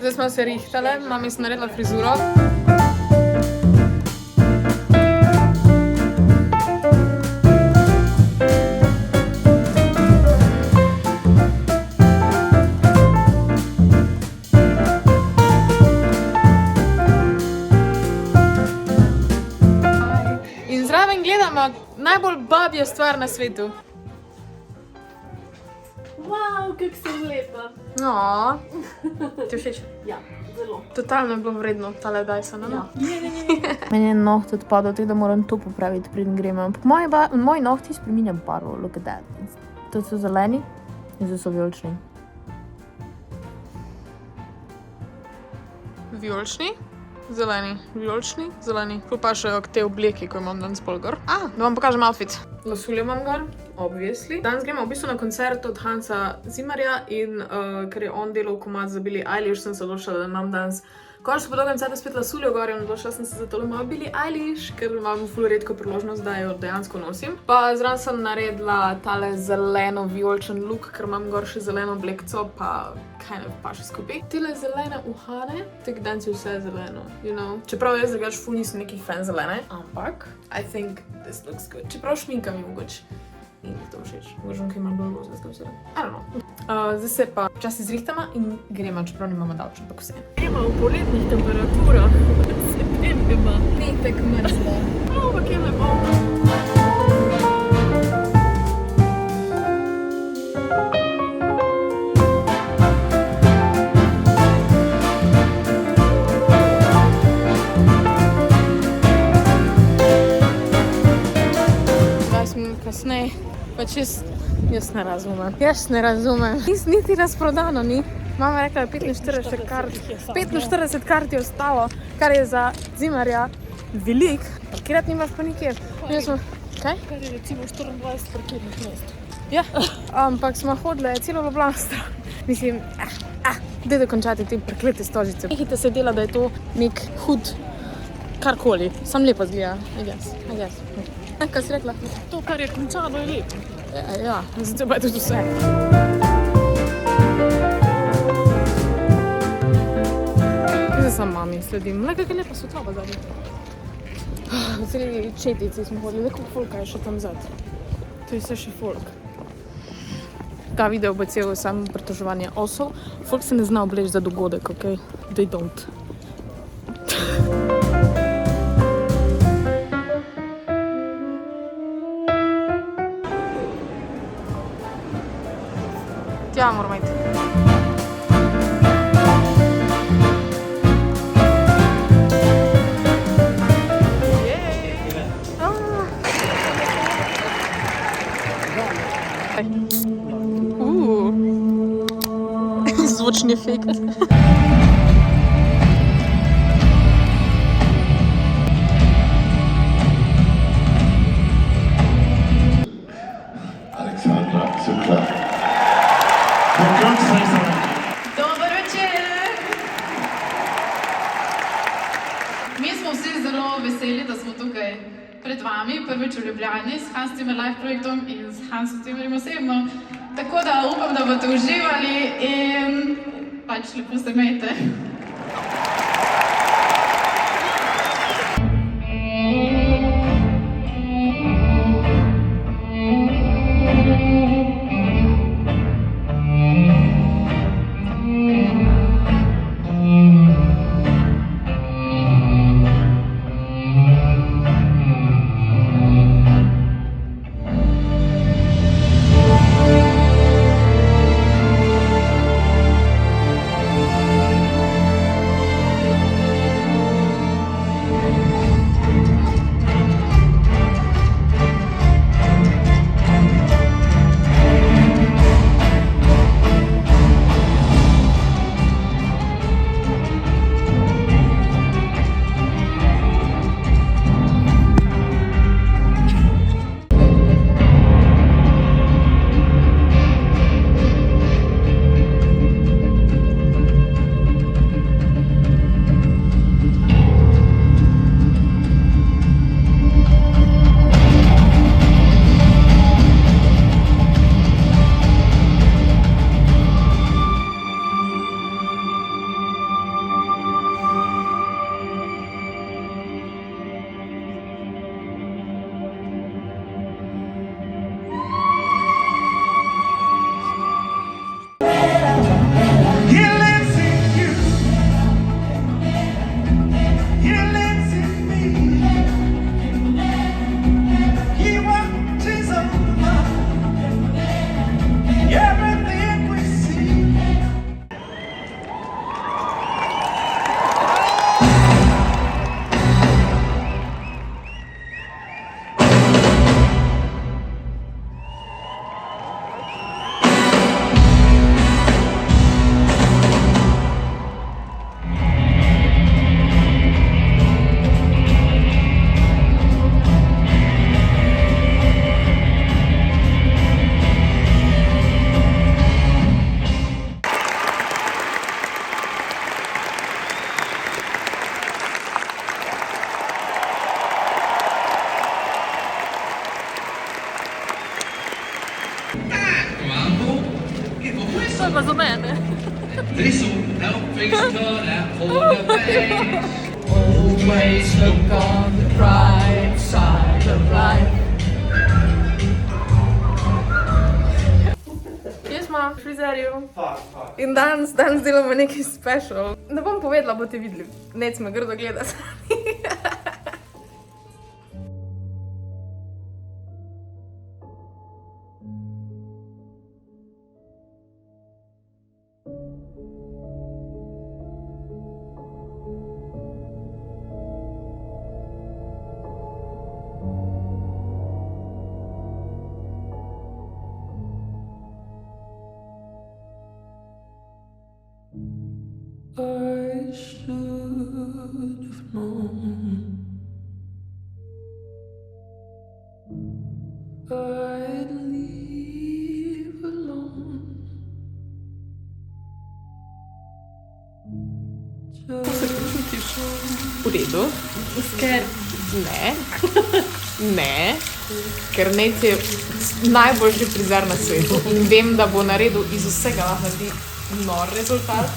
Zdaj smo se rihtale, mami sem naredila frizuro. In zraven gledamo najbolj babja stvar na svetu. Wow, kako sem lepa. No, ti všeč? Ja, zelo. Totalno je bilo vredno tale Dyson, no? Ja. Meni je noht odpadel, tako da moram to popraviti, preden gremo. Ampak moji nohti spreminja barvo, look at that. To so zeleni in zdaj so vijolični. Vijolični, zeleni, vijolični, zeleni. Ful pašejo k te obleki, ko imam danes pol gor. Da vam pokažem outfit. Lasuljo imam gor, obviously. Danes gremo v bistvu na koncert od Hansa Zimmerja in ker je on delal komad za Billie Eilish, sem se odločila, da imam danes končno po dolgem cajtu spet lasuljo gor in odločila sem se za tole mojo Billie Eilish, ker imam ful redko priložnost, da jo dejansko nosim. Pa zraven sem naredila tale zeleno-vijoličen look, ker imam gor še zeleno oblekco, pa kind of paše skupaj. Tele zelene uhane, tak danes je vse zeleno, you know. Čeprav jaz drugač ful nisem neki fan zelene, ampak I think this looks good. Čeprav šminka mi mogoče ni to všeč. Mogoče ima bolj roza, I don't know. Zdaj se pa včasih zrihtamo in gremo, čeprav nimamo daleč, ampak vse. Gremo v poletnih temperaturah. Se penjema. Ni tak mrzlo. Ampak je lepo. Kasneje, pač jaz ne razumem. Jaz ne razumem. Niti razprodano ni. Mama je rekla, 45 kart. 45 kart je ostalo, kar je za Zimmerja velik. Parkirat nimaš pa nikjer. Kaj? Kar je recimo 24 parkirnih mest. Ja, ampak smo hodile celo Ljubljano stran. Mislim, dajte končati te preklete stožice. Nehajte se dela, da je to nek hud karkoli. Sam lepo zgleda, I guess. Kaj si rekla? To, kar je končano, je lepo. Ja, zato pa je tudi vse. Zdaj sam mami sledim. Le, kakaj lepa svetloba zadnji. V celi četici smo hodili, nekako folka je še tam zad. To je vse še folk. Ta video bo cel samo pritoževanje osov. Folk se ne zna obleči za dogodek, ok? They don't. Tja moramo iti. Zvočni efekt. Aleksandra Cukla. Dober večer! Mi smo vsi zelo veseli, da smo tukaj pred vami, prvič v Ljubljani s Hans Zimmer Live projektom in s Hansom Zimmerjem osebno. Tako da upam, da boste uživali in pač lepo se imejte. Nothing's gonna hold her back. Always look on the bright side of life. Kje smo? V frizerju. In danes delamo nekaj special. Ne bom povedala, boste videli. Nec me grdo gleda sami. I should have known I'd leave alone. V redu. Ker ne. Ne. Ker Nec je najboljši frizer na svetu. In vem, da bo naredil iz vsega lahko naredi nor rezultat.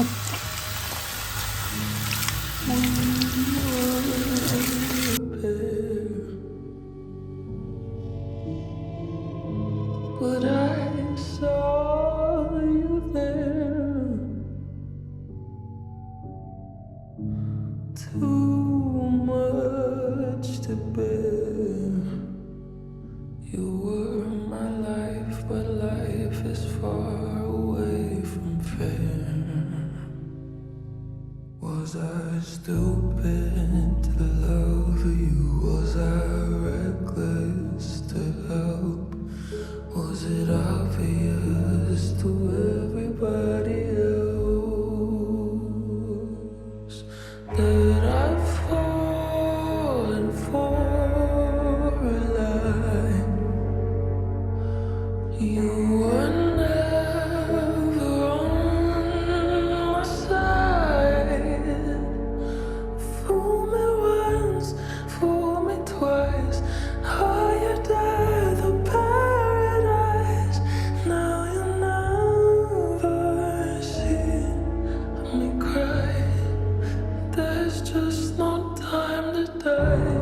But I saw you there, too much to bear. You were my life, but life is far away from fair. Was I stupid to love you? Was I reckless to help? Was it obvious to everybody else that I've fallen for a lie? You were never on my side. Fool me once, fool me twice. Higher death or paradise. Now you never see me cry. There's just no time to die.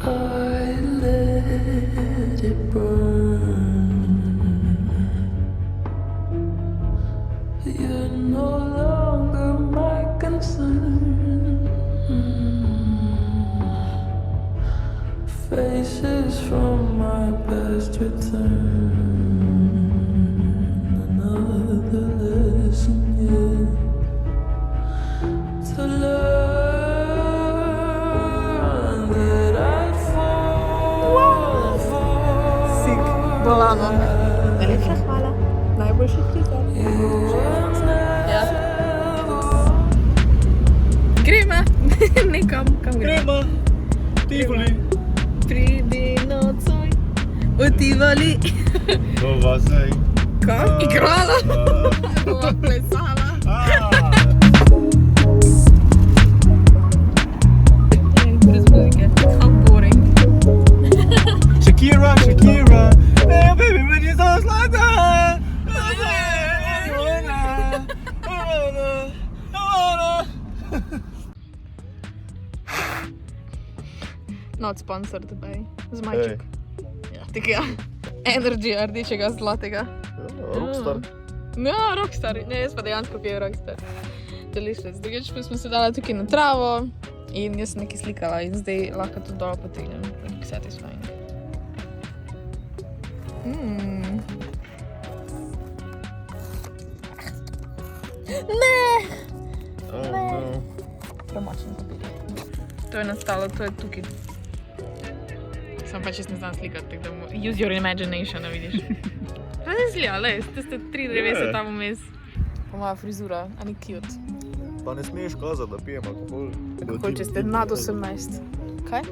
I let it burn. You're no longer my concern. Faces from my past return. Another lesson yet to learn that I'd fall for. Sik, bolano. Najlepša hvala. Najboljši frizer. Ja. Gremo. Nekam, kam gremo? Tivoli. Pridi nocoj v Tivoli. Bova se Kam? Igrala? Bova plesala. Brez muzike. How boring. Shakira, Shakira. Hey baby, when you so slata. Not sponsored by Zmajček. Ja, takega energy rdečega zlatega. Rockstar. Ja, rockstar. Ne, jaz pa dejansko pijem rockstar. Delicious. Drugič pa smo se dala tukaj na travo in jaz sem nekaj slikala in zdaj lahko to dolo potegnem. Satisfying. Ne! Premočen papir. To je nastalo, to je tukaj. Sam pa čest ne znam slikati, tako da use your imagination, vidiš. Razlija, le, ste 3 drevesa tam vmes. Pa moja frizura, a ni cute. Pa ne smeš kazati, da pijem alkohol. Kako če ste nad 18. Kaj?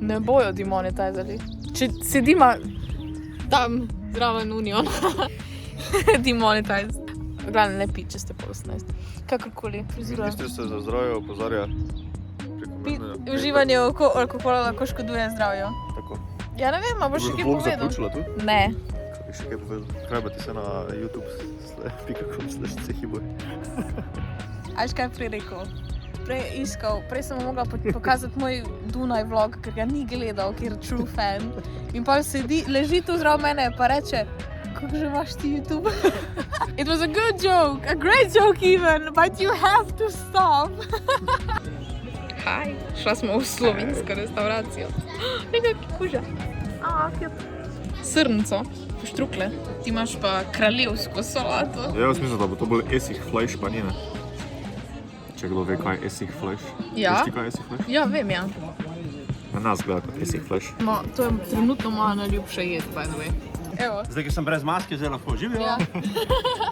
Ne bojo demonetizali. Če sedima tam zraven Union. Demonetized. Glavno ne pi, če ste po 18. Kakorkoli, frizura. Ministrstvo za zdravje opozarja preko medija. Uživanje alkohola lahko škoduje zdravju. Tako. Ja ne vem, a boš še kaj Vlog povedal? zaključila tu? Ne. Kaj bi še kaj povedal? Krajbati se na youtube.com/cehiboj. A veš kaj je prej rekel? Prej je iskal, prej sem mu mogla pokazati moj Dunaj vlog, ker ga ni gledal, ker je true fan. In pa sedi, leži tu zraven mene pa reče, kako že imaš ti YouTube? It was a good joke, a great joke even, but you have to stop. Hi, šla smo v slovensko restauracijo. Nekaj kuža. Srnco, štrukle. Ti imaš pa kraljevsko solato. Ja, jaz mislim, da bo to bolj esih fleš, pa ni ne. Če kdo ve, kaj je esih fleš. Ja. Veš ti, kaj je esih fleš? Ja, vem, ja. Na nas gleda kot esih fleš. No, to je trenutno moja najljubša jed, by the way. Evo. Zdaj, ker sem brez maske, zdaj lahko živim. Ja.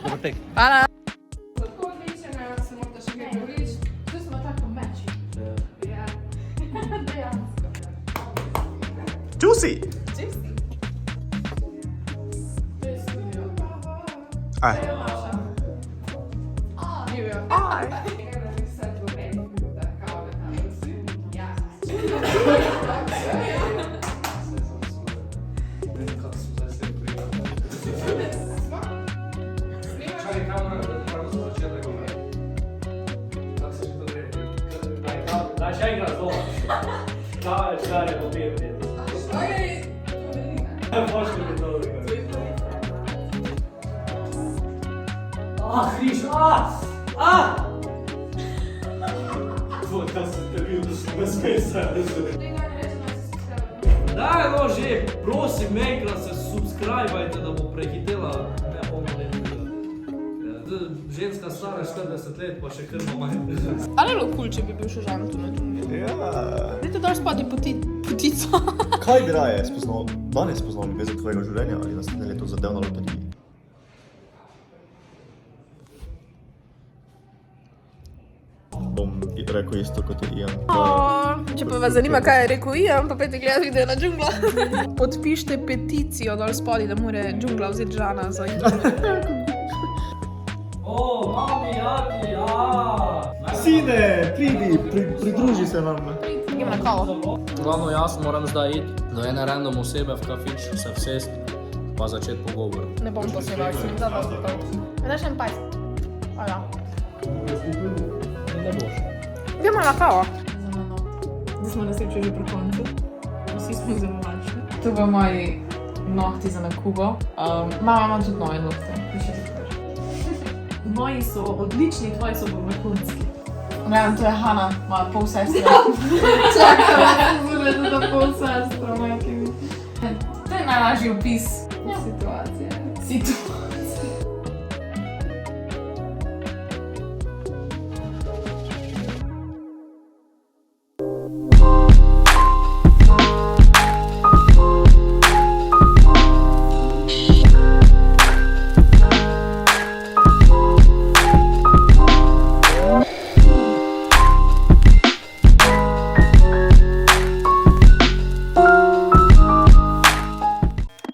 Dobar tek. Hvala. Juicy! Aj. Daj še enkrat doma. Kaj je papir? Pošli mi to nekaj. Hriš, Kaj sem te bil, da sem bez mesa. Daj, no že, prosim, enkrat se subscribajte, da bo prehitela ženska stara 40 let, pa še kar manj. Ali je bilo kul, če bi bil še žan tu na drugi? Ja. Dajte dol spadi potico. Kaj bi raje spoznal, danes spoznal ljubezen tvojega življenja ali naslednje leto zadev na loteriji? Bom rekel isto kot je Ian. Če pa vas zanima, kaj je rekel Ian, pa pejte gledati video na džungla. Podpišite peticijo dol spadi, da mora džungla vzeti žana za O, mami, Jaki, Sine, pridi, pridruži se nam. Idem na kavo. Glavno jaz moram zdaj iti do ene random osebe v kafič, se vsest, pa začeti pogovor. Ne bom to snimal, sem da vas zapal. Ne še en pajs. Hvala. Ne boš. Idemo na kavo. Da smo na srečo že pri koncu. Vsi smo zelo lačni. To bo moji nohti za nakubo. Mama ima tudi nove nohte. Moji so odlični, tvoji so bolj vrhunski. Gledam, to je Hana, moja polsestra. Čakala, da se zgleda za polsestro, majke mi. To je najlažji opis situacije.